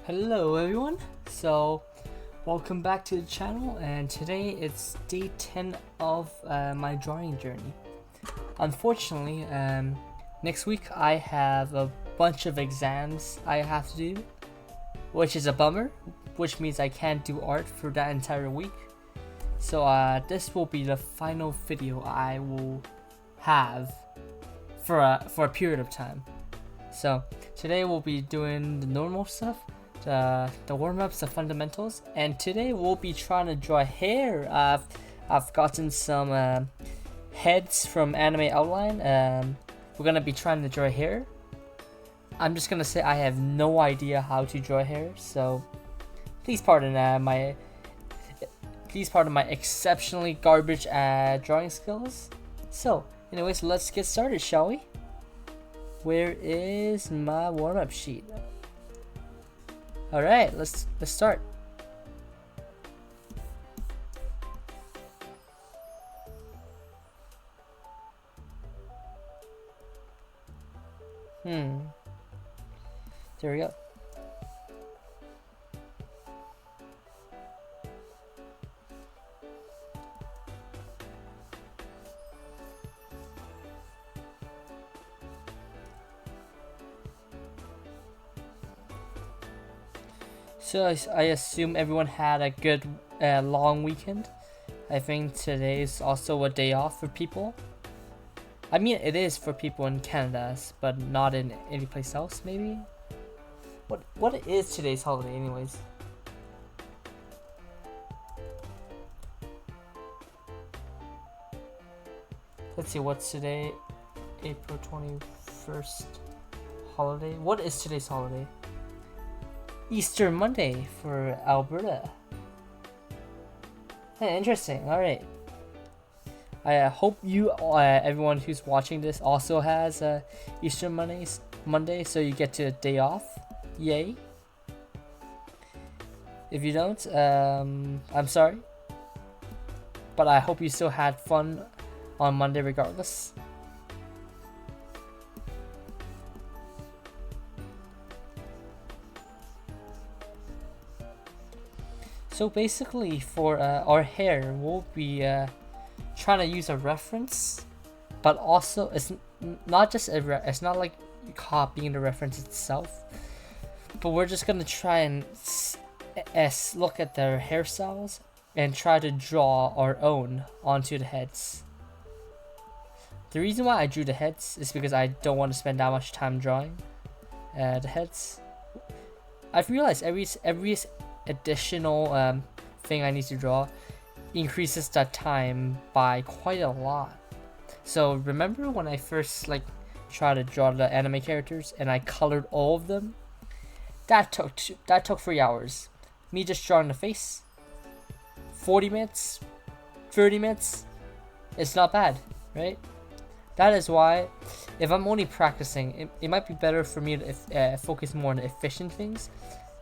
Hello everyone, so welcome back to the channel, and today it's day 10 of my drawing journey. Unfortunately, next week I have a bunch of exams I have to do, which is a bummer, which means I can't do art for that entire week. So this will be the final video I will have for a period of time. So today we'll be doing the normal stuff, the warm-ups, the fundamentals, and today we'll be trying to draw hair. I've gotten some heads from AnimeOutline. We're gonna be trying to draw hair. I'm just gonna say I have no idea how to draw hair, so please pardon my exceptionally garbage drawing skills. So anyways, let's get started, shall we? Where is my warm-up sheet? All right, let's start. There we go. So I assume everyone had a good long weekend. I think today is also a day off for people. I mean, it is for people in Canada, but not in any place else, maybe? What is today's holiday anyways? Let's see, what's today? April 21st holiday. What is today's holiday? Easter Monday for Alberta. Hey, interesting. All right. I hope you, everyone who's watching this, also has Easter Monday, so you get a day off. Yay! If you don't, I'm sorry, but I hope you still had fun on Monday regardless. So basically, for our hair, we'll be trying to use a reference, but also it's not just it's not like copying the reference itself, but we're just gonna try and look at their hairstyles and try to draw our own onto the heads. The reason why I drew the heads is because I don't want to spend that much time drawing the heads. I've realized every additional thing I need to draw increases that time by quite a lot. So remember when I first tried to draw the anime characters and I colored all of them? That took 3 hours. Me just drawing the face, 40 minutes, 30 minutes. It's not bad, right? That is why, if I'm only practicing, it might be better for me to focus more on efficient things,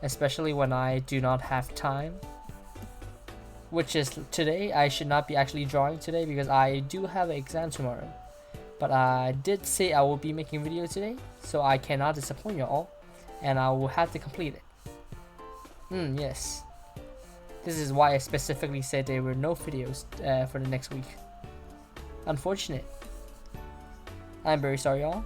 especially when I do not have time, which is today. I should not be actually drawing today because I do have an exam tomorrow, but I did say I will be making videos today, so I cannot disappoint you all, and I will have to complete it. Yes, this is why I specifically said there were no videos for the next week. Unfortunate. I'm very sorry, y'all.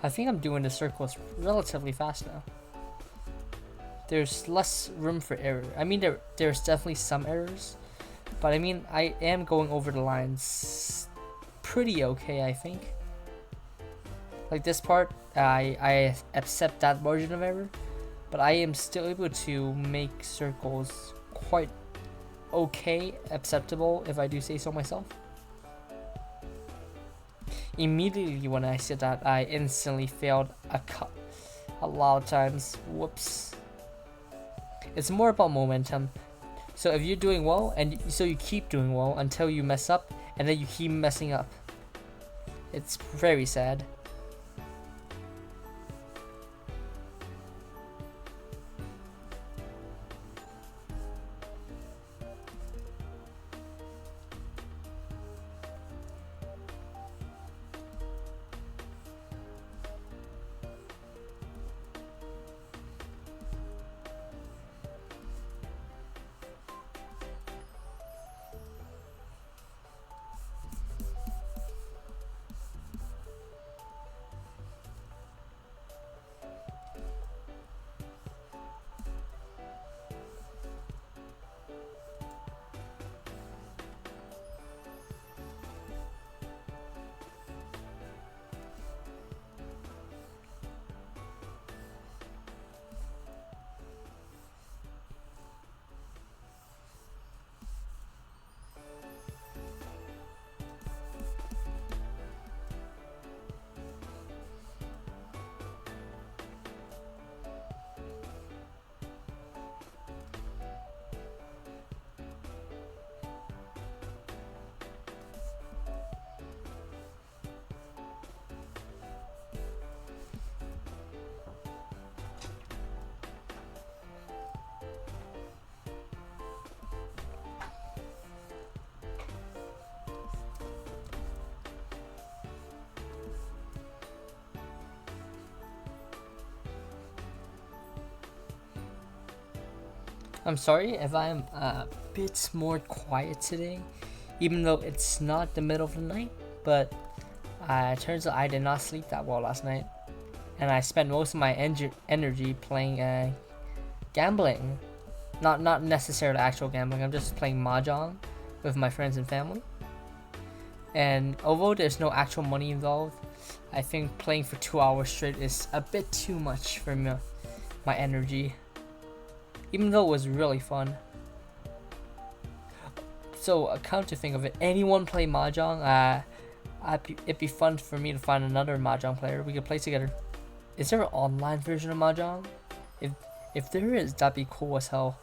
I think I'm doing the circles relatively fast now. There's less room for error. I mean, there's definitely some errors, but I mean, I am going over the lines pretty okay, I think. Like this part, I accept that margin of error, but I am still able to make circles quite okay, acceptable, if I do say so myself. Immediately when I said that, I instantly failed a lot of times. Whoops. It's more about momentum. So if you're doing well, and so you keep doing well until you mess up, and then you keep messing up. It's very sad. I'm sorry if I'm a bit more quiet today, even though it's not the middle of the night, but it turns out I did not sleep that well last night, and I spent most of my energy playing gambling. Not necessarily actual gambling, I'm just playing mahjong with my friends and family. And although there's no actual money involved, I think playing for 2 hours straight is a bit too much for me, my energy. Even though it was really fun. So, come to think of it, anyone play mahjong? It'd be fun for me to find another mahjong player we could play together. Is there an online version of mahjong? If there is, that'd be cool as hell.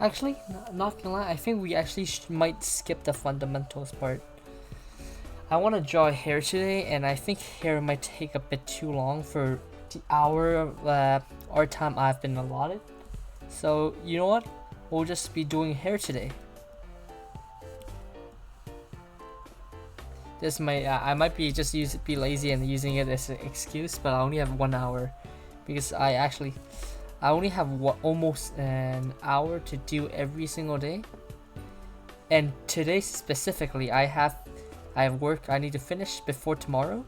Actually, not gonna lie, I think we actually might skip the fundamentals part. I want to draw hair today, and I think hair might take a bit too long for the hour art time I've been allotted. So you know what? We'll just be doing hair today. This might I might be just be lazy and using it as an excuse, but I only have 1 hour because I only have almost an hour to do every single day. And today specifically, I have work I need to finish before tomorrow,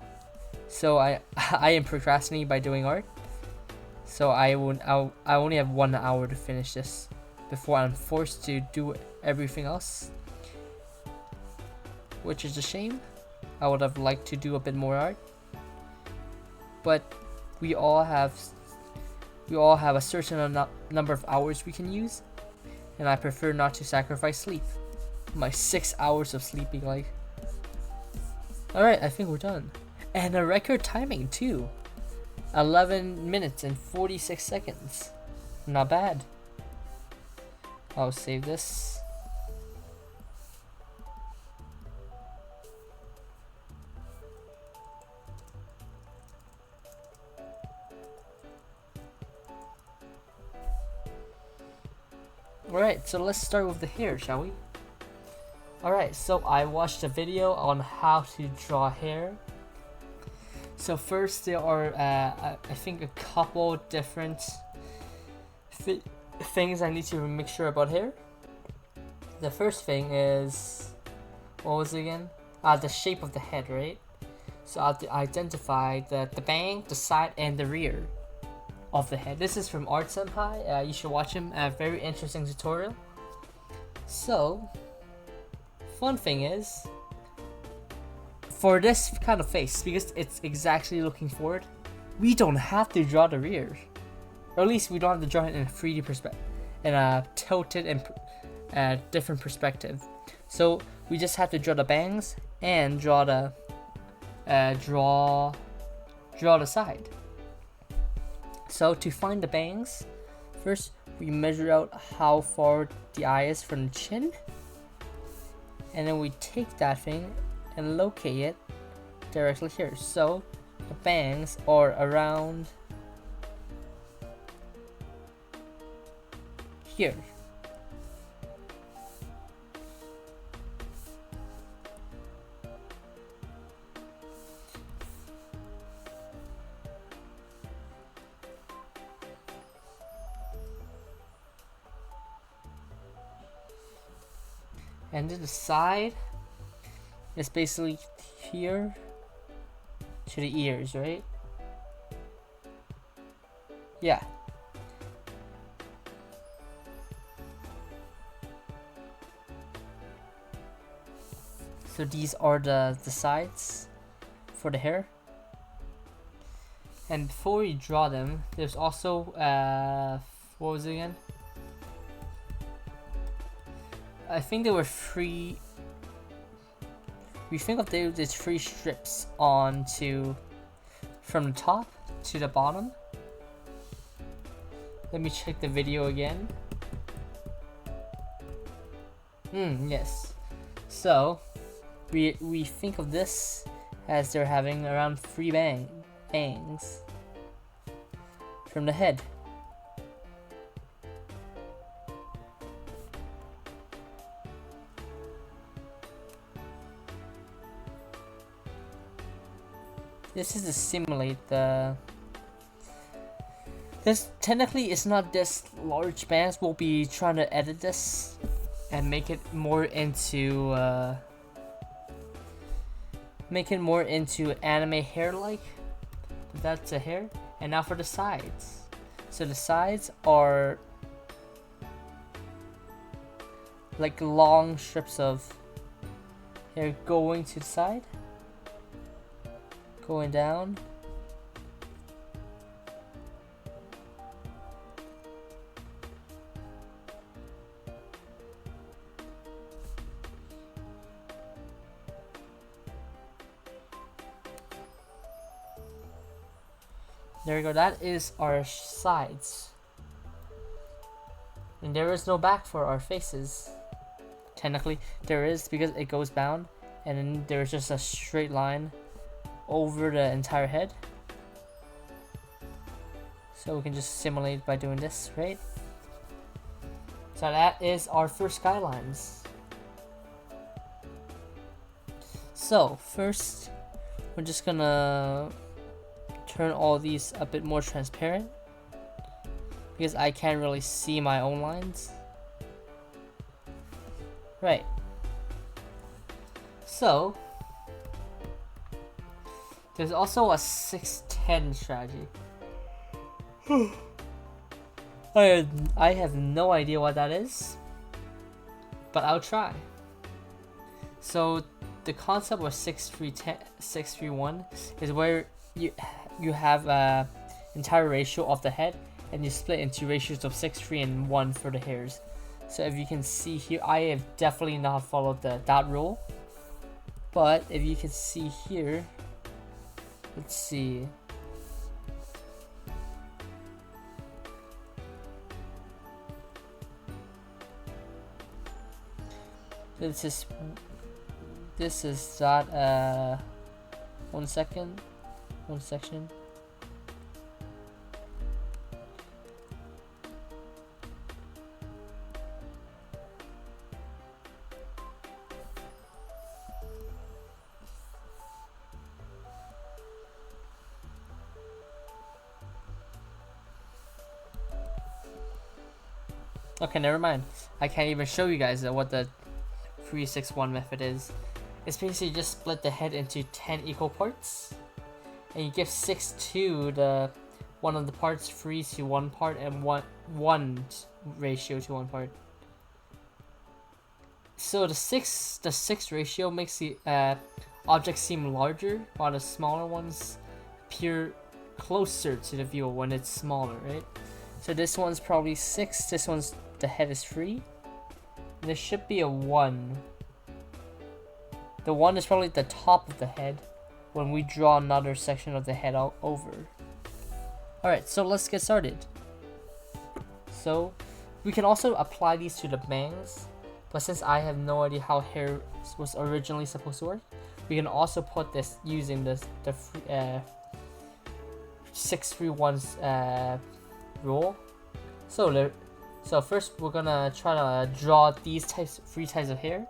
so I am procrastinating by doing art. So I only have 1 hour to finish this before I'm forced to do everything else, which is a shame. I would have liked to do a bit more art, but we all have a certain number of hours we can use, and I prefer not to sacrifice sleep. My 6 hours of sleeping, like. Alright, I think we're done. And a record timing too. 11 minutes and 46 seconds. Not bad. I'll save this. Alright, so let's start with the hair, shall we? Alright, so I watched a video on how to draw hair. So first there are, I think, a couple different things I need to make sure about hair. The first thing is, what was it again? The shape of the head, right? So I have to identify the bang, the side, and the rear of the head. This is from Art Senpai. You should watch him. A very interesting tutorial. So, fun thing is, for this kind of face, because it's exactly looking forward, we don't have to draw the rear, or at least we don't have to draw it in a 3D perspective, in a tilted and different perspective. So we just have to draw the bangs and draw the side. So to find the bangs, first we measure out how far the eye is from the chin, and then we take that thing and locate it directly here. So the bangs are around here. And to the side is basically here to the ears, right? Yeah. So these are the sides for the hair. And before you draw them, there's also what was it again? I think there were three. We think of there's 3 strips onto from the top to the bottom. Let me check the video again. Yes. So we think of this as they're having around 3 bangs from the head. This is to simulate the. This technically is not this large bands. We'll be trying to edit this and make it more into anime hair-like. That's a hair. And now for the sides. So the sides are like long strips of hair going to the side. Going down. There we go, that is our sides. And there is no back for our faces. Technically, there is because it goes bound, and then there's just a straight line over the entire head. So we can just simulate by doing this, right? So that is our first skylines. So first, we're just gonna turn all these a bit more transparent because I can't really see my own lines. Right. So there's also a 6-10 strategy. I have no idea what that is, but I'll try. So the concept of 6-3-1 is where you have a entire ratio of the head and you split into ratios of 6, 3, and 1 for the hairs. So if you can see here, I have definitely not followed that rule, but if you can see here, let's see. This is that one section. Okay, never mind. I can't even show you guys what the 3-6-1 method is. It's basically just split the head into 10 equal parts, and you give 6 to the one of the parts, 3 to one part, and 1 ratio to one part. So the 6 ratio makes the object seem larger, while the smaller ones appear closer to the viewer when it's smaller, right? So this one's probably 6. This one's the head is 3. And there should be a 1. The 1 is probably the top of the head when we draw another section of the head out over. Alright, so let's get started. So we can also apply these to the bangs, but since I have no idea how hair was originally supposed to work, we can also put this using the 6-3-1 rule. So first we're gonna try to draw these three types of hair.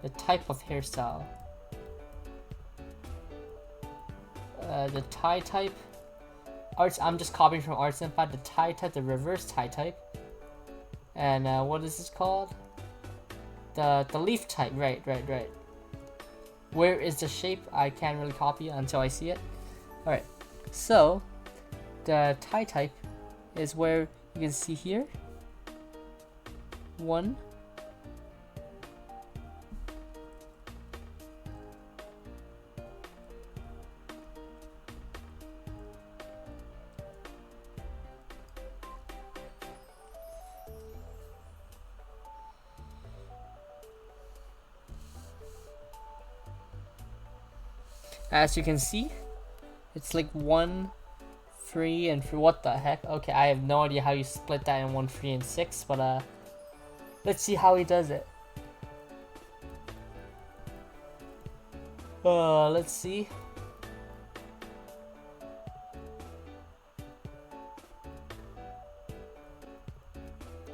The type of hairstyle. The tie type. I'm just copying from Arts and Fact. The tie type, the reverse tie type. And what is this called? The leaf type. Right. Where is the shape? I can't really copy it until I see it. Alright. So the tie type is where you can see here. 1. As you can see, it's like 1, 3, and 3. What the heck? Okay, I have no idea how you split that in 1, 3, and 6, but let's see how he does it. Let's see.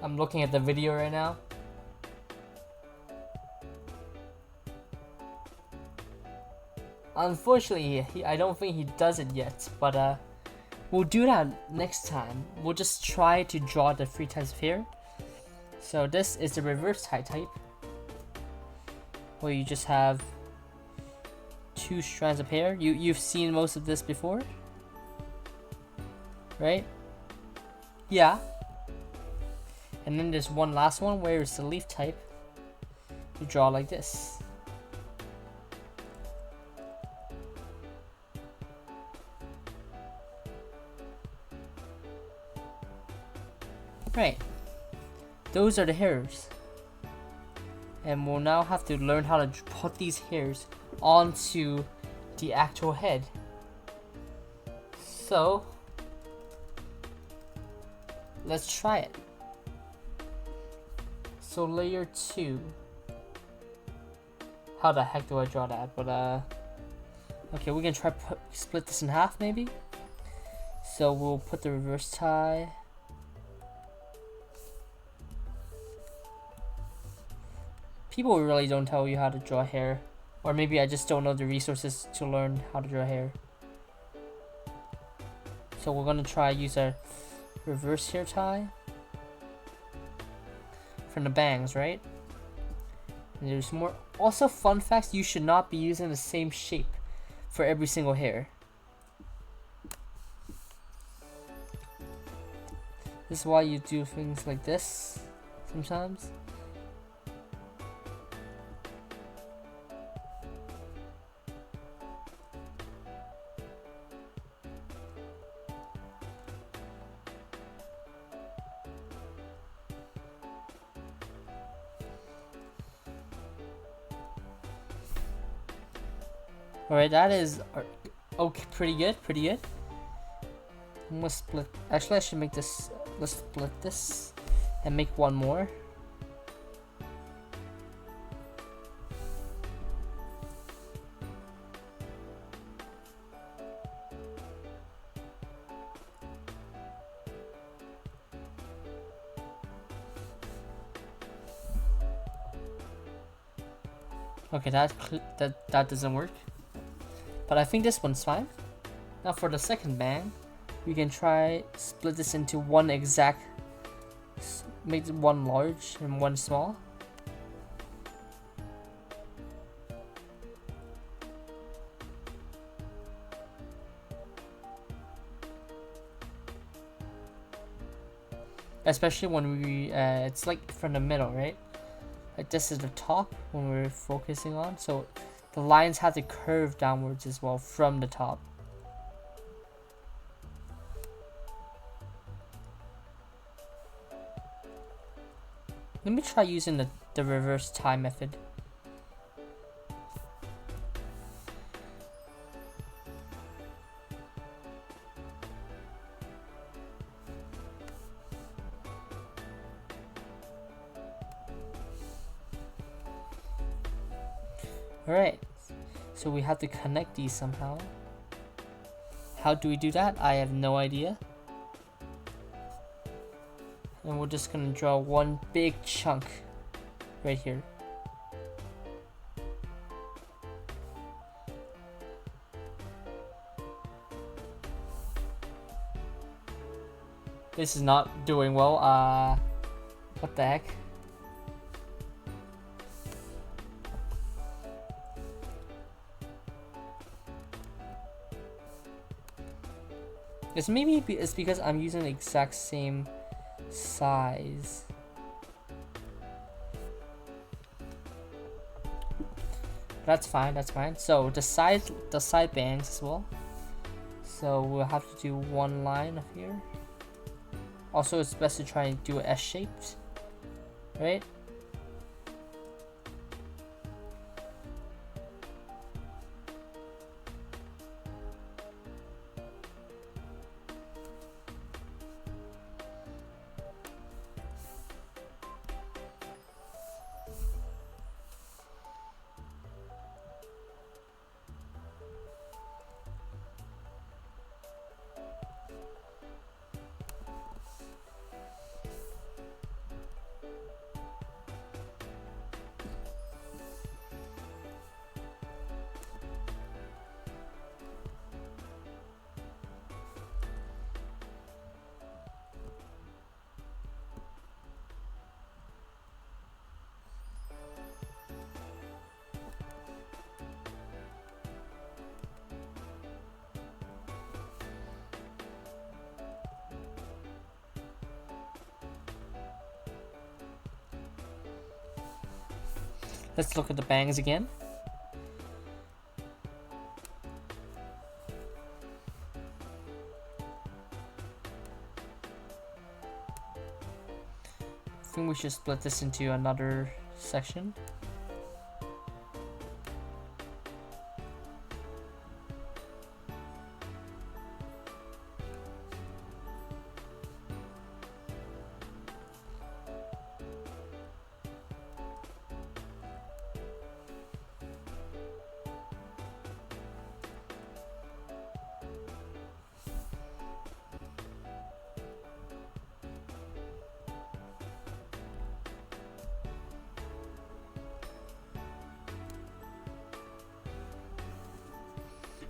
I'm looking at the video right now. Unfortunately, I don't think he does it yet, but we'll do that next time. We'll just try to draw the 3 types of hair. So this is the reverse tie type, where you just have 2 strands of hair. You've seen most of this before, right? Yeah. And then there's one last one where it's the leaf type. You draw like this. Right, those are the hairs, and we'll now have to learn how to put these hairs onto the actual head. So let's try it. So layer 2. How the heck do I draw that? But okay, we can try split this in half maybe. So we'll put the reverse tie. People really don't tell you how to draw hair, or maybe I just don't know the resources to learn how to draw hair. So we're gonna try use a reverse hair tie from the bangs, right? And there's more. Also, fun facts: you should not be using the same shape for every single hair. This is why you do things like this sometimes. Alright, that is okay, pretty good, pretty good. I'm gonna split. Actually, I should make this. Let's split this and make one more. Okay, that doesn't work. But I think this one's fine. Now for the second bang, we can try split this into one exact, make one large and one small. Especially when we, it's like from the middle, right? Like this is the top when we're focusing on, so the lines have to curve downwards as well from the top. Let me try using the reverse tie method. Alright, so we have to connect these somehow. How do we do that? I have no idea. And we're just gonna draw one big chunk right here. This is not doing well. What the heck? It's because I'm using the exact same size. That's fine, that's fine. So the side bangs as well. So we'll have to do one line up here. Also, it's best to try and do it S-shaped, right? Let's look at the bangs again. I think we should split this into another section.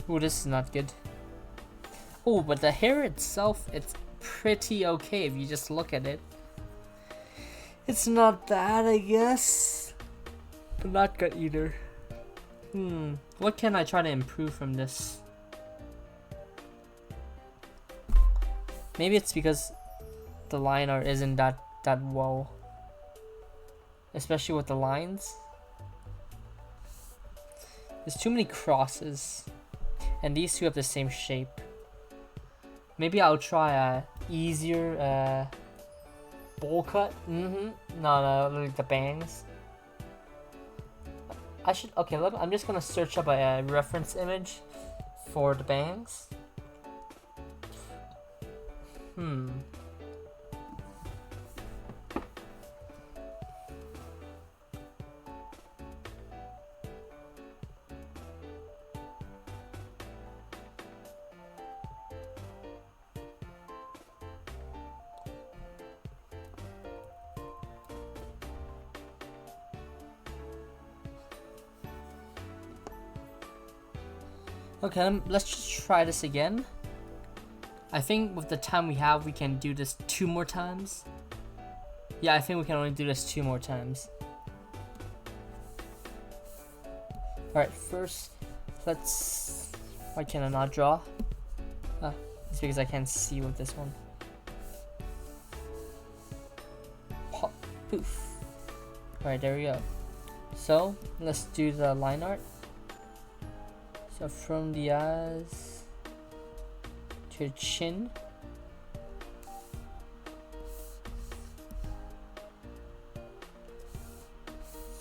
Ooh, this is not good. Oh, but the hair itself, it's pretty okay if you just look at it. It's not bad, I guess, but not good either. What can I try to improve from this? Maybe it's because the line art isn't that well, especially with the lines. There's too many crosses, and these two have the same shape. Maybe I'll try a easier bowl cut. No, like the bangs. Okay, I'm just gonna search up a reference image for the bangs. Okay, let's just try this again. I think with the time we have, we can do this 2 more times. Yeah, I think we can only do this 2 more times. Alright, first, why can I not draw? It's because I can't see with this one. Pop, poof. Alright, there we go. So, let's do the line art. So from the eyes to the chin.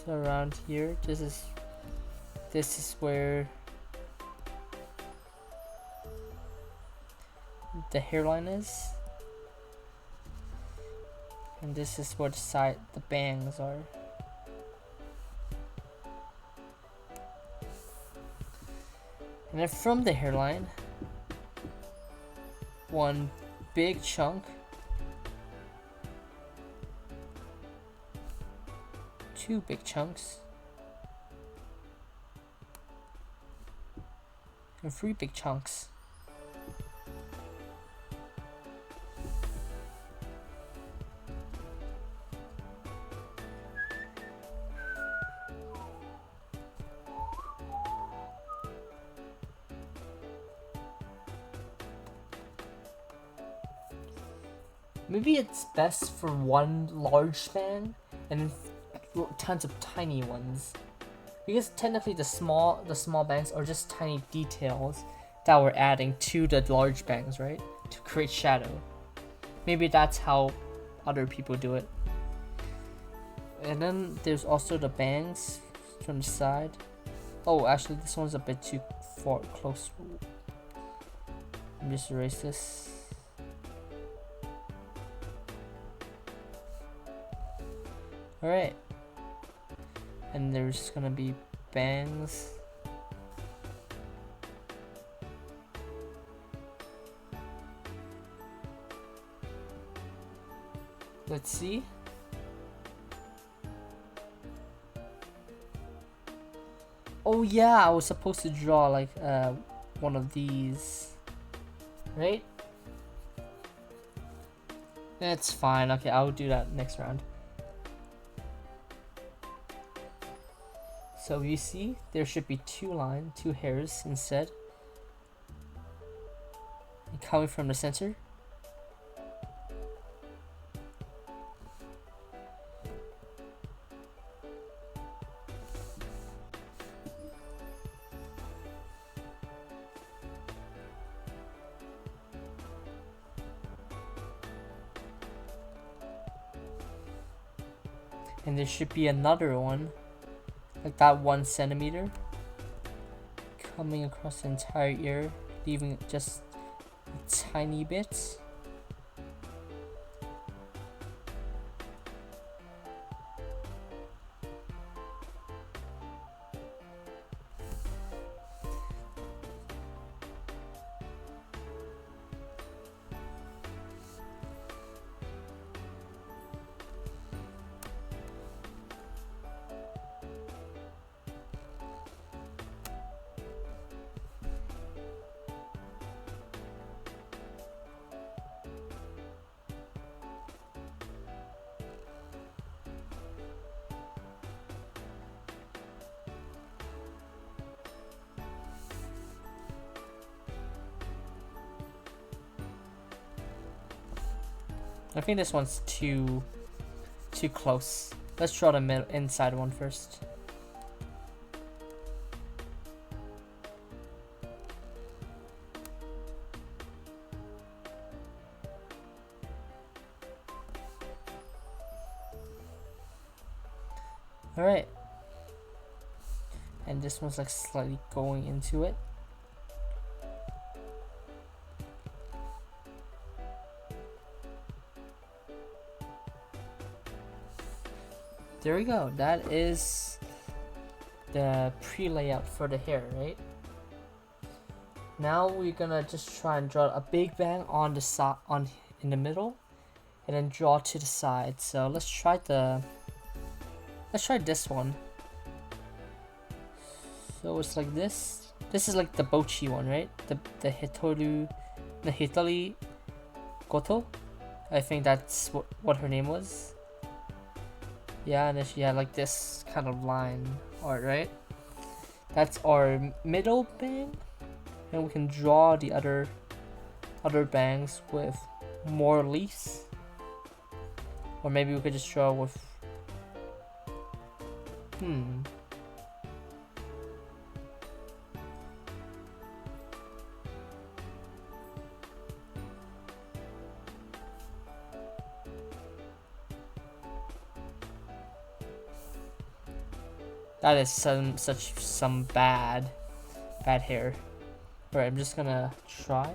So around here, this is where the hairline is. And this is where the bangs are. And then from the hairline, one big chunk, 2 big chunks, and 3 big chunks. Maybe it's best for one large bang and then tons of tiny ones, because technically the small bangs are just tiny details that we're adding to the large bangs, right? To create shadow. Maybe that's how other people do it. And then there's also the bangs from the side. Oh, actually this one's a bit too close. Let me just erase this. Alright, and there's gonna be bangs. Let's see. Oh yeah, I was supposed to draw like one of these, right? That's fine. Okay, I'll do that next round. So you see, there should be 2 hairs instead, coming from the center. And there should be another one, like that 1 centimeter, coming across the entire ear, leaving just tiny bits. I think this one's too close. Let's draw the inside one first. Alright. And this one's like slightly going into it. There we go. That is the pre-layout for the hair, right? Now we're gonna just try and draw a big bang on the side, in the middle, and then draw to the side. So let's try this one. So it's like this. This is like the Bochi one, right? The Hitori Goto. I think that's what her name was. Yeah, and then she had like this kind of line art, right? That's our middle bang, and we can draw the other bangs with more leaves, or maybe we could just draw with That is some bad hair. Alright, I'm just gonna try.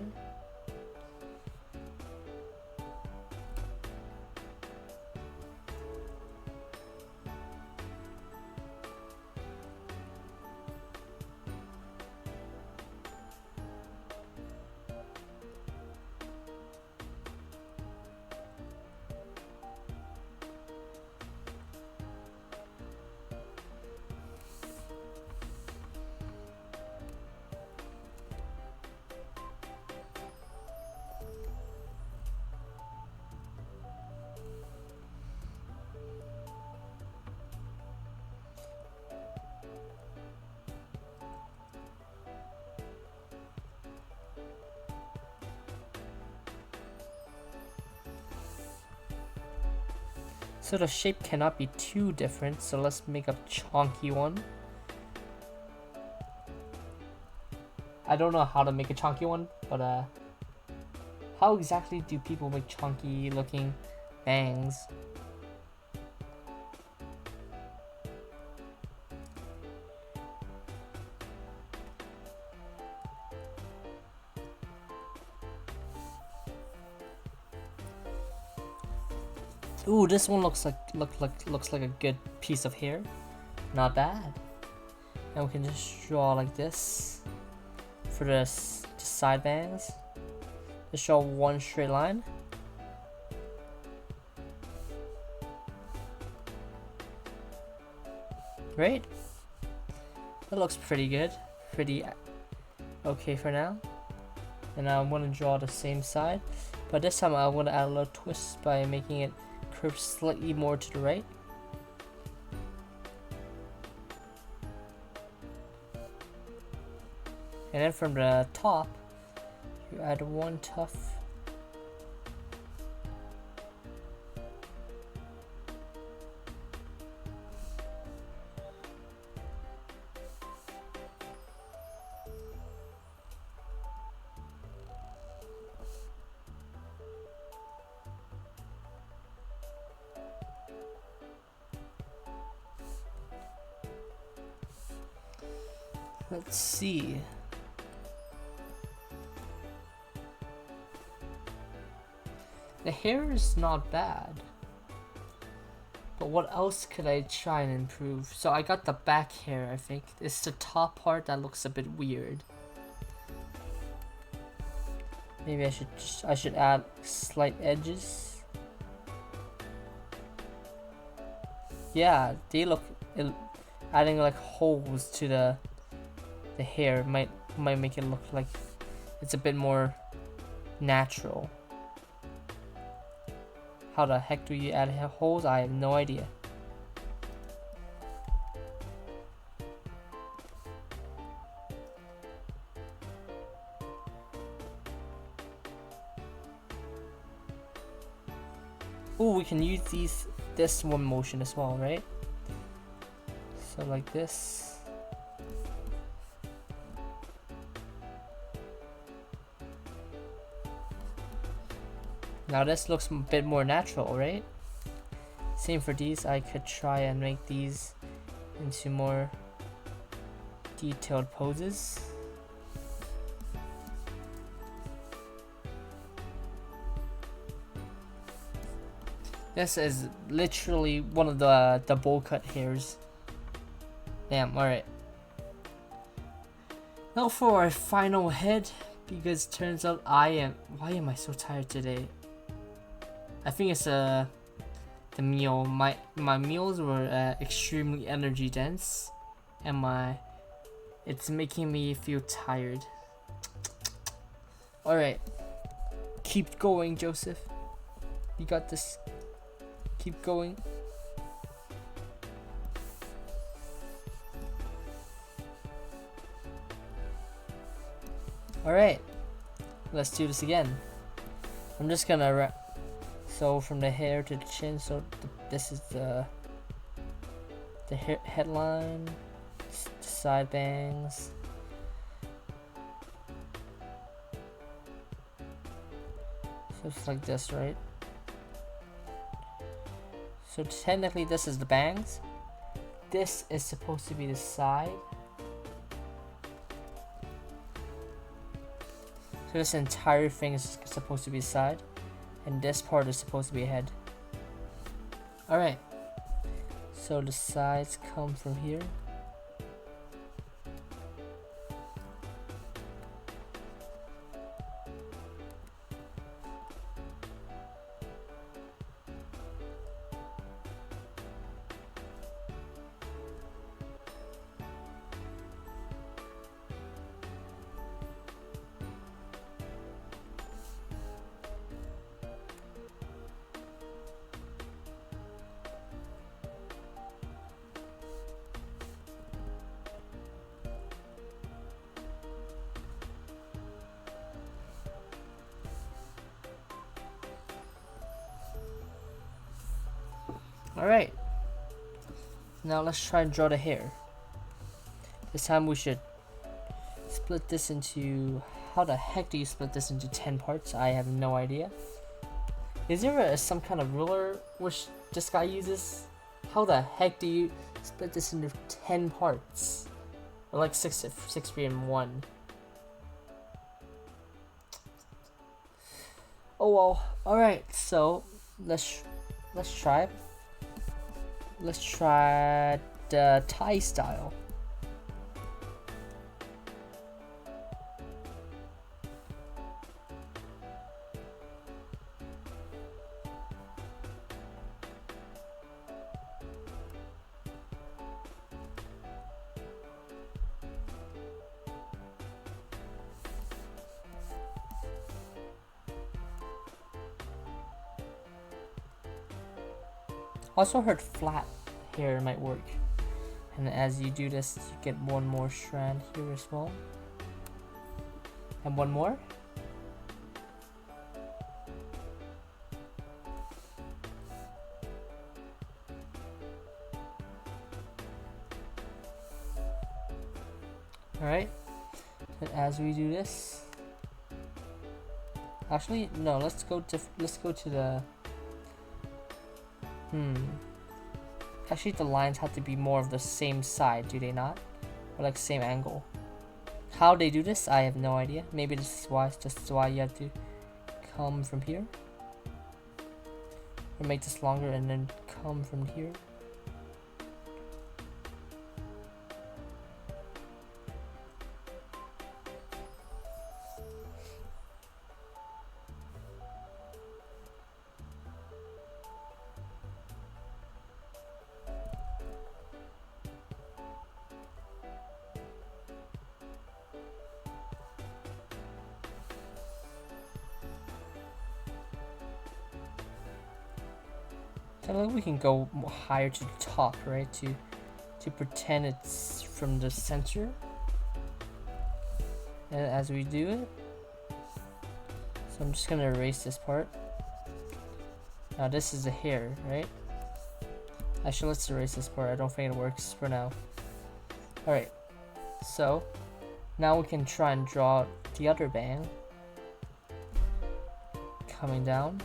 So the shape cannot be too different, so let's make a chunky one. I don't know how to make a chunky one, but how exactly do people make chunky looking bangs? Ooh, this one looks like a good piece of hair. Not bad. And we can just draw like this for the side bangs. Just draw one straight line. Great. That looks pretty good. Pretty okay for now. And I'm gonna draw the same side, but this time I want to add a little twist by making it curve slightly more to the right. And then from the top, you add one tuft. Let's see. The hair is not bad. But what else could I try and improve? So I got the back hair, I think. It's the top part that looks a bit weird. Maybe I should add slight edges. Yeah, they look, adding like holes to the hair might make it look like it's a bit more natural. How the heck do you add holes? I have no idea. Oh, we can use this one motion as well, right? So like this. Now this looks a bit more natural, right? Same for these. I could try and make these into more detailed poses. This is literally one of the bowl cut hairs. Damn, alright. Now for our final head, because turns out why am I so tired today? I think it's the meal. My meals were extremely energy dense, and it's making me feel tired. Alright. Keep going, Joseph. You got this. Keep going. Alright, let's do this again. I'm just gonna so from the hair to the chin, so this is the headline, the side bangs. So it's like this, right? So technically this is the bangs. This is supposed to be the side. So this entire thing is supposed to be side, and this part is supposed to be head. Alright, so the sides come from here. Alright, now let's try and draw the hair. This time we should split this into... How the heck do you split this into 10 parts? I have no idea. Is there some kind of ruler which this guy uses? How the heck do you split this into 10 parts? Or like 6, 3, and 1. Oh well. Alright, so let's try. Let's try the Thai style. Also heard flat hair might work, and as you do this, you get one more strand here as well, and one more. All right, and as we do this, actually no, let's go to the Actually, the lines have to be more of the same side, do they not? Or like same angle. How they do this, I have no idea. Maybe this is why you have to come from here. Or make this longer and then come from here. I think we can go higher to the top, right? To pretend it's from the center. And as we do it, so I'm just gonna erase this part. Now this is the hair, right? Actually, let's erase this part. I don't think it works for now. Alright, so now we can try and draw the other bang coming down.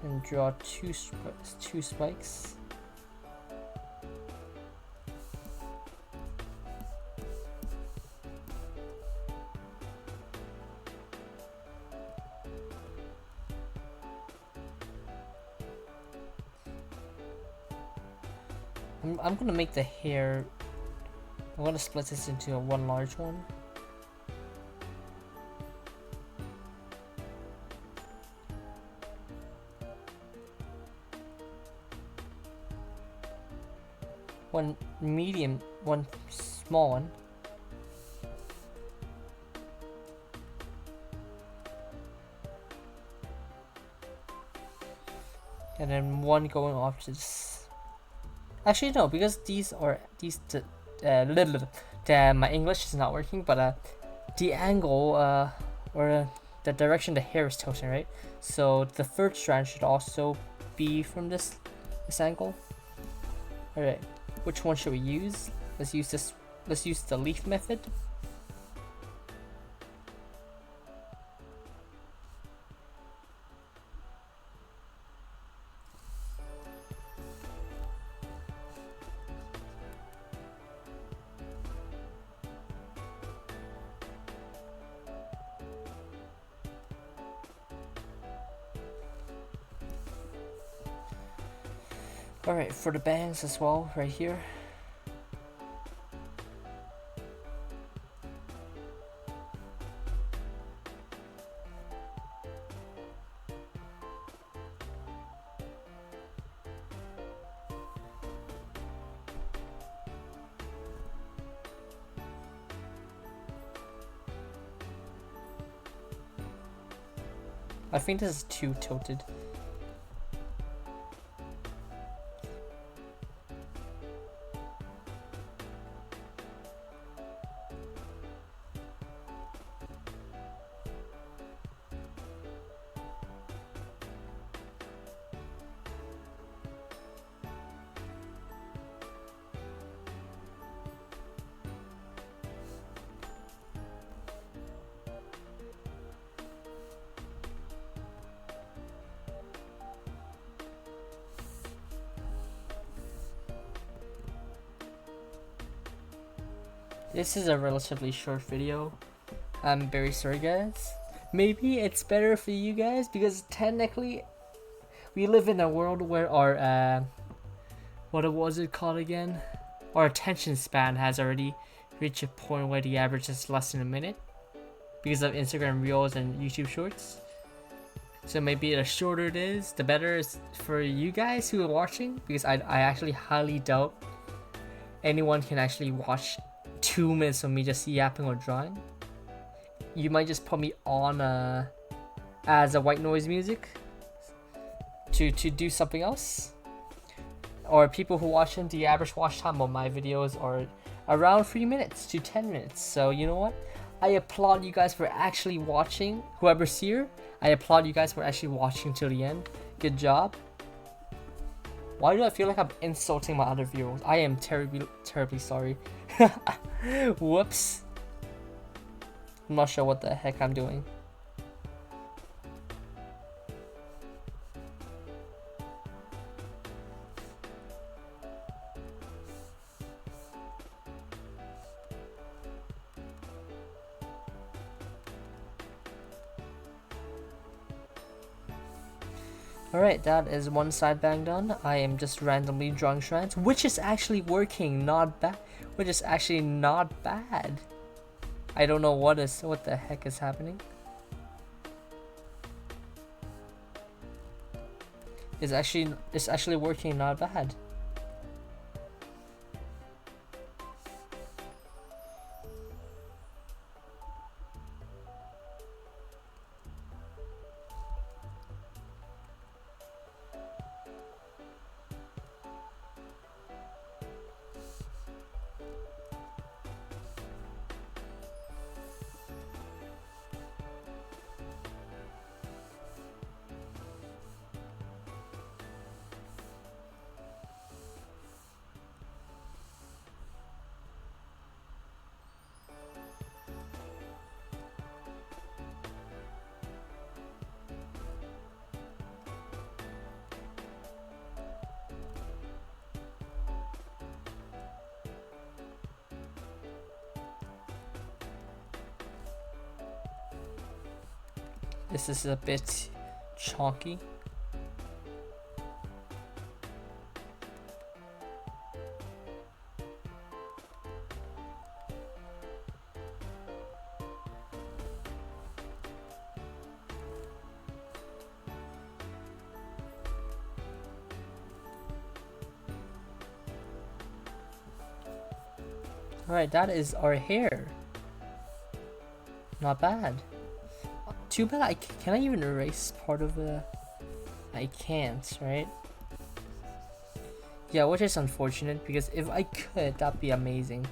And draw two spikes. I'm gonna make the hair, I'm gonna split this into one large one. One medium, one small one. And then one going off to this. Actually no, because my English is not working, but the angle or the direction the hair is tilting, right? So the third strand should also be from this angle. Alright, which one should we use? Let's use this. Let's use the leaf method. Alright, for the bangs as well, right here. I think this is too tilted. This is a relatively short video. I'm very sorry guys. Maybe it's better for you guys because technically we live in a world where our what was it called again? Our attention span has already reached a point where the average is less than a minute because of Instagram Reels and YouTube Shorts. So maybe the shorter it is, the better it's for you guys who are watching, because I actually highly doubt anyone can actually watch 2 minutes of me just yapping or drawing. You might just put me on as a white noise music to do something else. Or people who watch them, the average watch time of my videos are around 3 minutes to 10 minutes. So you know what? I applaud you guys for actually watching. Whoever's here, I applaud you guys for actually watching till the end. Good job. Why do I feel like I'm insulting my other viewers? I am terribly sorry. Whoops. I'm not sure what the heck I'm doing. Alright, that is one side bang done. I am just randomly drawing strands, which is actually working, not bad. Which is actually not bad. I don't know what the heck is happening. It's actually working not bad. This is a bit chunky. Alright, that is our hair. Not bad. Too bad can I even erase part of the... I can't, right? Yeah, which is unfortunate because if I could, that'd be amazing.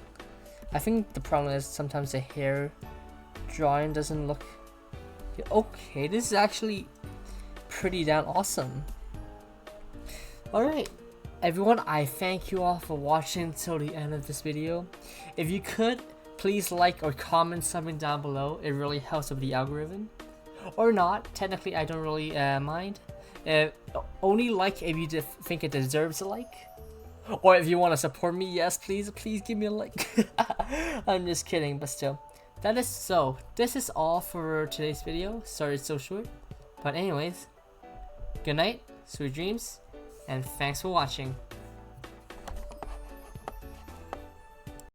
I think the problem is sometimes the hair drawing doesn't look... Okay, this is actually pretty damn awesome. Alright. Everyone, I thank you all for watching till the end of this video. If you could, please like or comment something down below. It really helps with the algorithm. Or not, technically I don't really mind. Only like if you think it deserves a like. Or if you want to support me, yes, please give me a like. I'm just kidding, but still. This is all for today's video. Sorry it's so short. But anyways, good night, sweet dreams, and thanks for watching.